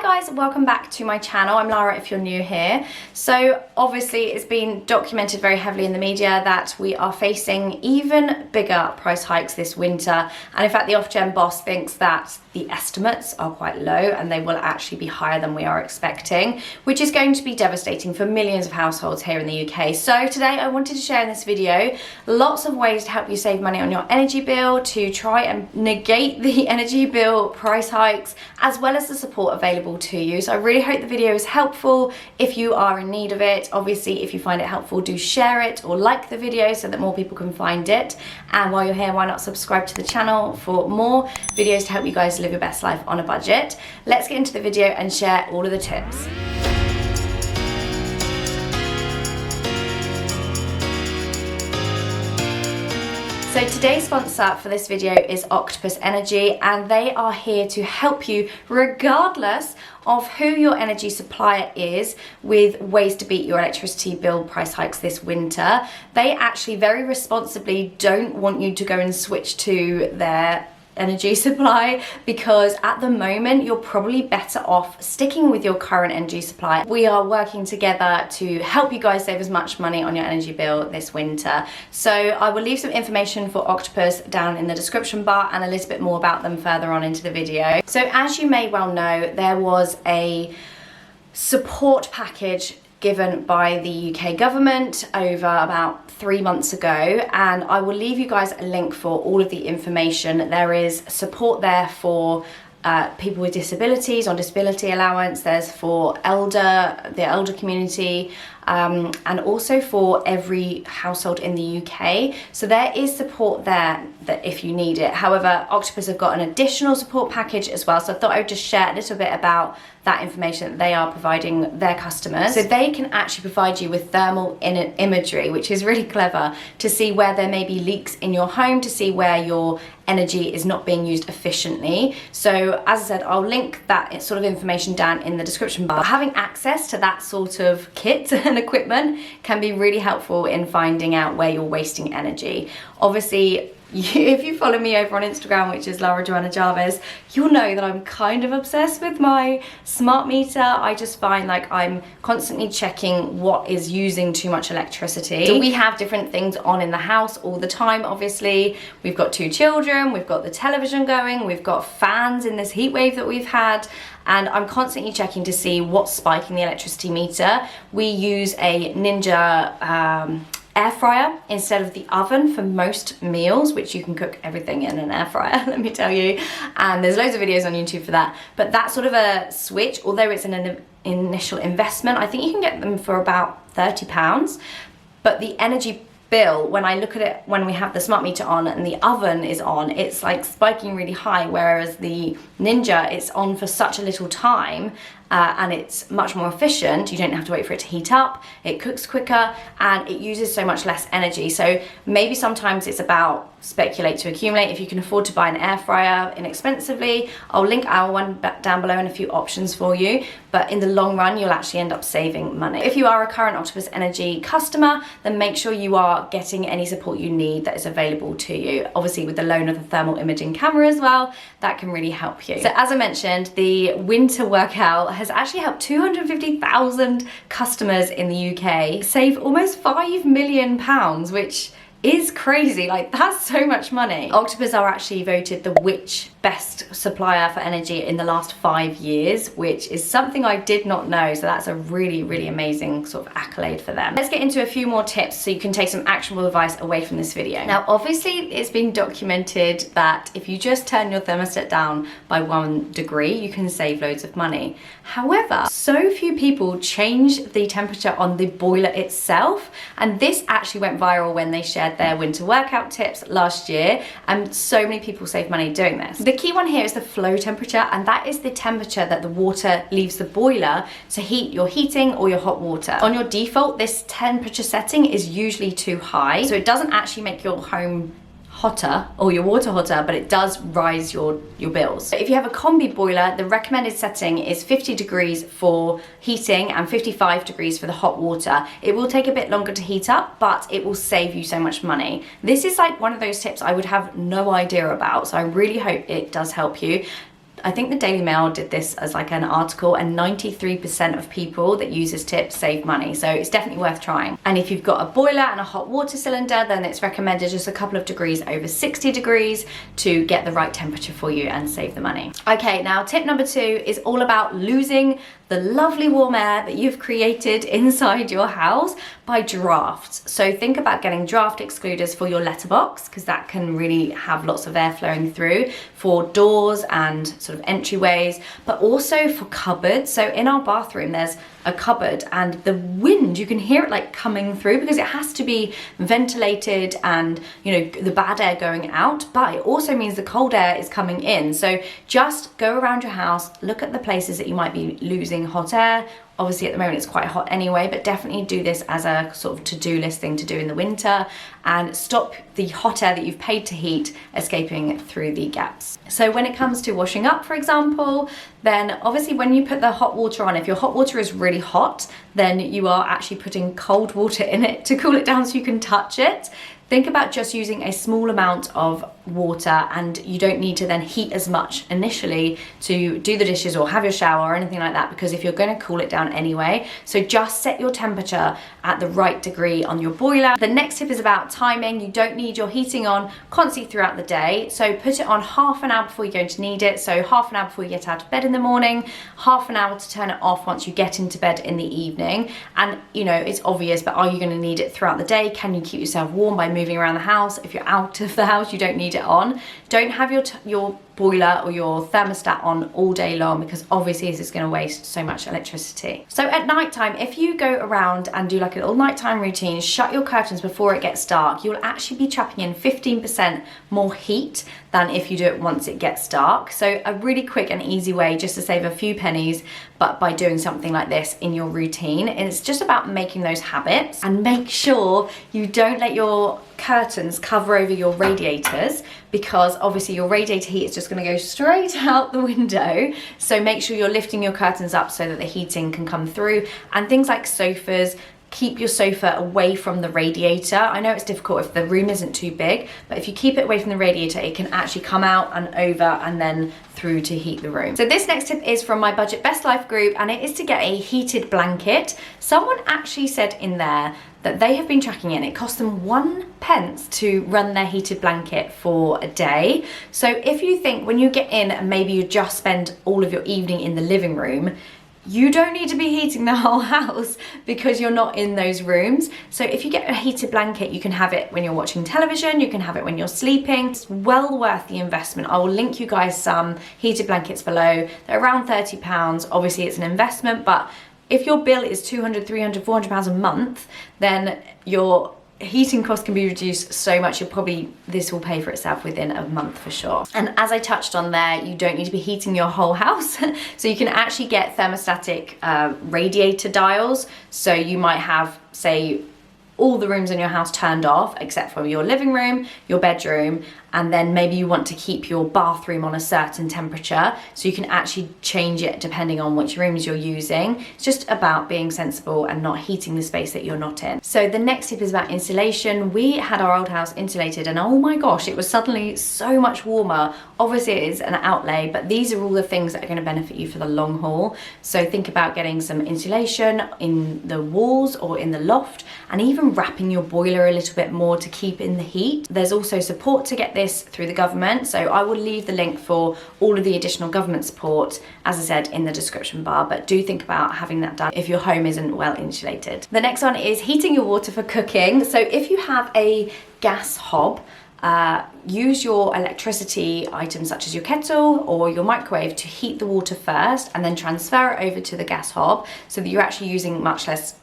guys, welcome back to my channel. I'm Lara if you're new here. So obviously it's been documented very heavily in the media that we are facing even bigger price hikes this winter, and in fact the Ofgem boss thinks that the estimates are quite low and they will actually be higher than we are expecting, which is going to be devastating for millions of households here in the UK. So today I wanted to share in this video lots of ways to help you save money on your energy bill, to try and negate the energy bill price hikes, as well as the support available to you. So I really hope the video is helpful if you are in need of it. Obviously, if you find it helpful, do share it or like the video so that more people can find it. And while you're here, why not subscribe to the channel for more videos to help you guys live your best life on a budget. Let's get into the video and share all of the tips. So today's sponsor for this video is Octopus Energy, and they are here to help you regardless of who your energy supplier is with ways to beat your electricity bill price hikes this winter. They actually very responsibly don't want you to go and switch to their energy supply, because at the moment you're probably better off sticking with your current energy supply. We are working together to help you guys save as much money on your energy bill this winter. So I will leave some information for Octopus down in the description bar and a little bit more about them further on into the video. So as you may well know, there was a support package given by the UK government over about 3 months ago, and I will leave you guys a link for all of the information. There is support there for people with disabilities on disability allowance, there's for the elder community, and also for every household in the UK. So there is support there that if you need it. However, Octopus have got an additional support package as well, so I thought I would just share a little bit about that information that they are providing their customers. So they can actually provide you with thermal imagery, which is really clever, to see where there may be leaks in your home, to see where your energy is not being used efficiently. So as I said, I'll link that sort of information down in the description bar. Having access to that sort of kit and equipment can be really helpful in finding out where you're wasting energy. Obviously, if you follow me over on Instagram, which is Joanna Jarvis, you'll know that I'm kind of obsessed with my smart meter. I just find like I'm constantly checking what is using too much electricity. So we have different things on in the house all the time. Obviously, we've got 2 children, we've got the television going, we've got fans in this heat wave that we've had, and I'm constantly checking to see what's spiking the electricity meter. We use a Ninja air fryer instead of the oven for most meals, which you can cook everything in an air fryer, let me tell you, and there's loads of videos on YouTube for that. But that sort of a switch, although it's an initial investment, I think you can get them for about £30, but the energy bill, when I look at it when we have the smart meter on and the oven is on, it's like spiking really high, whereas the Ninja, it's on for such a little time and it's much more efficient. You don't have to wait for it to heat up, it cooks quicker, and it uses so much less energy. So maybe sometimes it's about speculate to accumulate. If you can afford to buy an air fryer inexpensively, I'll link our one down below and a few options for you, but in the long run you'll actually end up saving money. If you are a current Octopus Energy customer, then make sure you are getting any support you need that is available to you. Obviously with the loan of the thermal imaging camera as well, that can really help you. So as I mentioned, the winter workout has actually helped 250,000 customers in the UK save almost £5 million, which is crazy. Like, that's so much money. Octopus are actually voted the which best supplier for energy in the last 5 years, which is something I did not know, so that's a really, really amazing sort of accolade for them. Let's get into a few more tips so you can take some actionable advice away from this video. Now obviously it's been documented that if you just turn your thermostat down by 1 degree, you can save loads of money. However, so few people change the temperature on the boiler itself, and this actually went viral when they shared their winter workout tips last year, and so many people save money doing this. The key one here is the flow temperature, and that is the temperature that the water leaves the boiler to heat your heating or your hot water. On your default, this temperature setting is usually too high, so it doesn't actually make your home hotter or your water hotter, but it does rise your bills. So if you have a combi boiler, the recommended setting is 50 degrees for heating and 55 degrees for the hot water. It will take a bit longer to heat up, but it will save you so much money. This is like one of those tips I would have no idea about, so I really hope it does help you. I think the Daily Mail did this as like an article, and 93% of people that use this tip save money. So it's definitely worth trying. And if you've got a boiler and a hot water cylinder, then it's recommended just a couple of degrees over 60 degrees to get the right temperature for you and save the money. Okay, now tip number 2 is all about losing the lovely warm air that you've created inside your house by drafts. So think about getting draft excluders for your letterbox, because that can really have lots of air flowing through, for doors and sort of entryways, but also for cupboards. So in our bathroom there's a cupboard, and the wind, you can hear it like coming through because it has to be ventilated and, you know, the bad air going out, but it also means the cold air is coming in. So just go around your house, look at the places that you might be losing hot air. Obviously at the moment it's quite hot anyway, but definitely do this as a sort of to-do list thing to do in the winter, and stop the hot air that you've paid to heat escaping through the gaps. So when it comes to washing up, for example, then obviously when you put the hot water on, if your hot water is really hot, then you are actually putting cold water in it to cool it down so you can touch it. Think about just using a small amount of water, and you don't need to then heat as much initially to do the dishes or have your shower or anything like that, because if you're going to cool it down anyway. So just set your temperature at the right degree on your boiler. The next tip is about timing. You don't need your heating on constantly throughout the day, so put it on half an hour before you're going to need it. So half an hour before you get out of bed in the morning, half an hour to turn it off once you get into bed in the evening. And you know, it's obvious, but are you going to need it throughout the day? Can you keep yourself warm by moving around the house? If you're out of the house, you don't need it on. Don't have your boiler or your thermostat on all day long, because obviously this is going to waste so much electricity. So at night time, if you go around and do like a little nighttime routine, shut your curtains before it gets dark, you'll actually be trapping in 15% more heat than if you do it once it gets dark. So a really quick and easy way just to save a few pennies, but by doing something like this in your routine. And it's just about making those habits, and make sure you don't let your curtains cover over your radiators, because obviously your radiator heat is just going to go straight out the window. So make sure you're lifting your curtains up so that the heating can come through. And things like sofas, keep your sofa away from the radiator. I know it's difficult if the room isn't too big, but if you keep it away from the radiator, it can actually come out and over and then through to heat the room. So this next tip is from my Budget Best Life group, and it is to get a heated blanket. Someone actually said in there that they have been tracking it, and it cost them 1 pence to run their heated blanket for a day. So if you think when you get in and maybe you just spend all of your evening in the living room, you don't need to be heating the whole house because you're not in those rooms. So if you get a heated blanket, you can have it when you're watching television, you can have it when you're sleeping. It's well worth the investment. I will link you guys some heated blankets below. They're around £30. Obviously it's an investment, but if your bill is £200, £300, £400 a month, then your heating costs can be reduced so much. This will pay for itself within a month for sure. And as I touched on there, you don't need to be heating your whole house. So you can actually get thermostatic radiator dials. So you might have, say, all the rooms in your house turned off except for your living room, your bedroom, and then maybe you want to keep your bathroom on a certain temperature, so you can actually change it depending on which rooms you're using. It's just about being sensible and not heating the space that you're not in. So the next tip is about insulation. We had our old house insulated, and oh my gosh, it was suddenly so much warmer. Obviously it is an outlay, but these are all the things that are going to benefit you for the long haul. So think about getting some insulation in the walls or in the loft, and even wrapping your boiler a little bit more to keep in the heat. There's also support to get this through the government, so I will leave the link for all of the additional government support, as I said, in the description bar, but do think about having that done if your home isn't well insulated. The next one is heating your water for cooking. So if you have a gas hob, use your electricity items such as your kettle or your microwave to heat the water first, and then transfer it over to the gas hob, so that you're actually using much less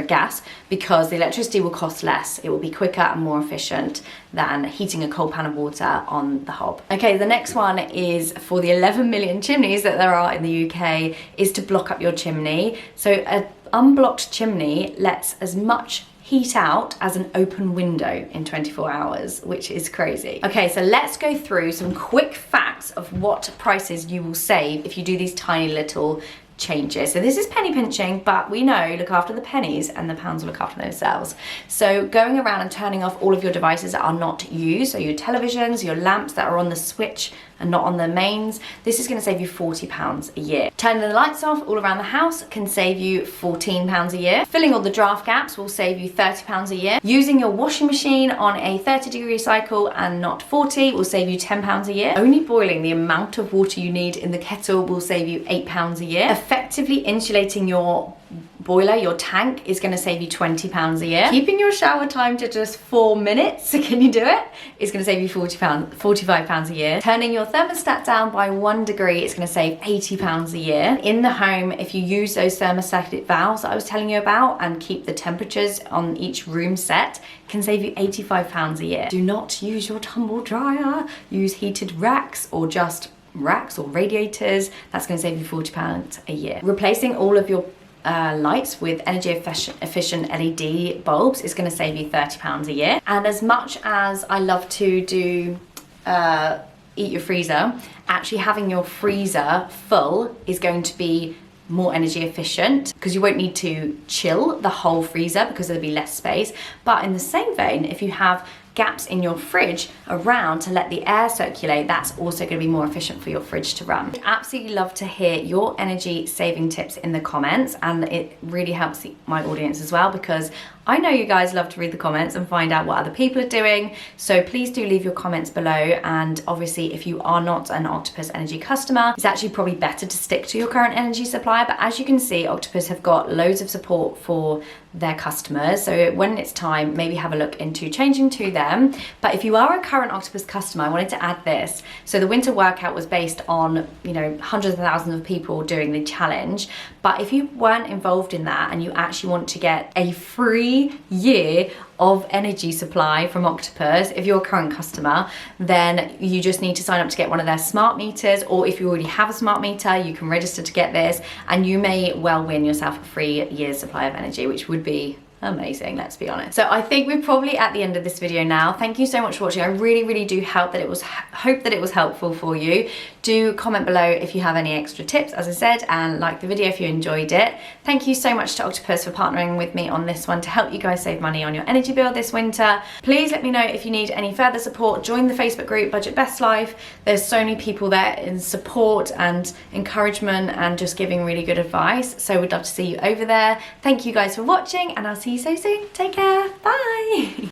gas, because the electricity will cost less. It will be quicker and more efficient than heating a cold pan of water on the hob. Okay, the next one is for the 11 million chimneys that there are in the UK, is to block up your chimney. So an unblocked chimney lets as much heat out as an open window in 24 hours, which is crazy. Okay, so let's go through some quick facts of what prices you will save if you do these tiny little changes. So this is penny pinching, but we know, look after the pennies and the pounds will look after themselves. So going around and turning off all of your devices that are not used, so your televisions, your lamps that are on the switch and not on the mains, this is going to save you £40 a year. Turning the lights off all around the house can save you £14 a year. Filling all the draft gaps will save you £30 a year. Using your washing machine on a 30-degree cycle and not 40 will save you £10 a year. Only boiling the amount of water you need in the kettle will save you £8 a year. Effectively insulating your boiler, your tank, is going to save you £20 a year. Keeping your shower time to just 4 minutes, can you do it? It's going to save you £45 a year. Turning your thermostat down by 1 degree is going to save £80 a year. In the home, if you use those thermostatic valves that I was telling you about and keep the temperatures on each room set, can save you £85 a year. Do not use your tumble dryer. Use heated racks or just racks or radiators. That's going to save you £40 a year. Replacing all of your lights with energy efficient LED bulbs is going to save you £30 a year. And as much as I love to do eat your freezer, actually having your freezer full is going to be more energy efficient because you won't need to chill the whole freezer because there'll be less space. But in the same vein, if you have gaps in your fridge around to let the air circulate, that's also going to be more efficient for your fridge to run. I'd absolutely love to hear your energy saving tips in the comments, and it really helps my audience as well because I know you guys love to read the comments and find out what other people are doing. So please do leave your comments below, and obviously if you are not an Octopus Energy customer, it's actually probably better to stick to your current energy supplier. But as you can see, Octopus have got loads of support for their customers, so when it's time, maybe have a look into changing to them. But if you are a current Octopus customer, I wanted to add this. So the winter workout was based on, you know, hundreds of thousands of people doing the challenge, but if you weren't involved in that and you actually want to get a free year of energy supply from Octopus, if you're a current customer, then you just need to sign up to get one of their smart meters, or if you already have a smart meter, you can register to get this, and you may well win yourself a free year's supply of energy, which would be amazing, let's be honest. So I think we're probably at the end of this video now. Thank you so much for watching. I really do hope that it was helpful for you. Do comment below if you have any extra tips, as I said, and like the video if you enjoyed it. Thank you so much to Octopus for partnering with me on this one to help you guys save money on your energy bill this winter. Please let me know if you need any further support. Join the Facebook group Budget Best Life. There's so many people there in support and encouragement and just giving really good advice. So we'd love to see you over there. Thank you guys for watching, and I'll see you so soon. Take care. Bye.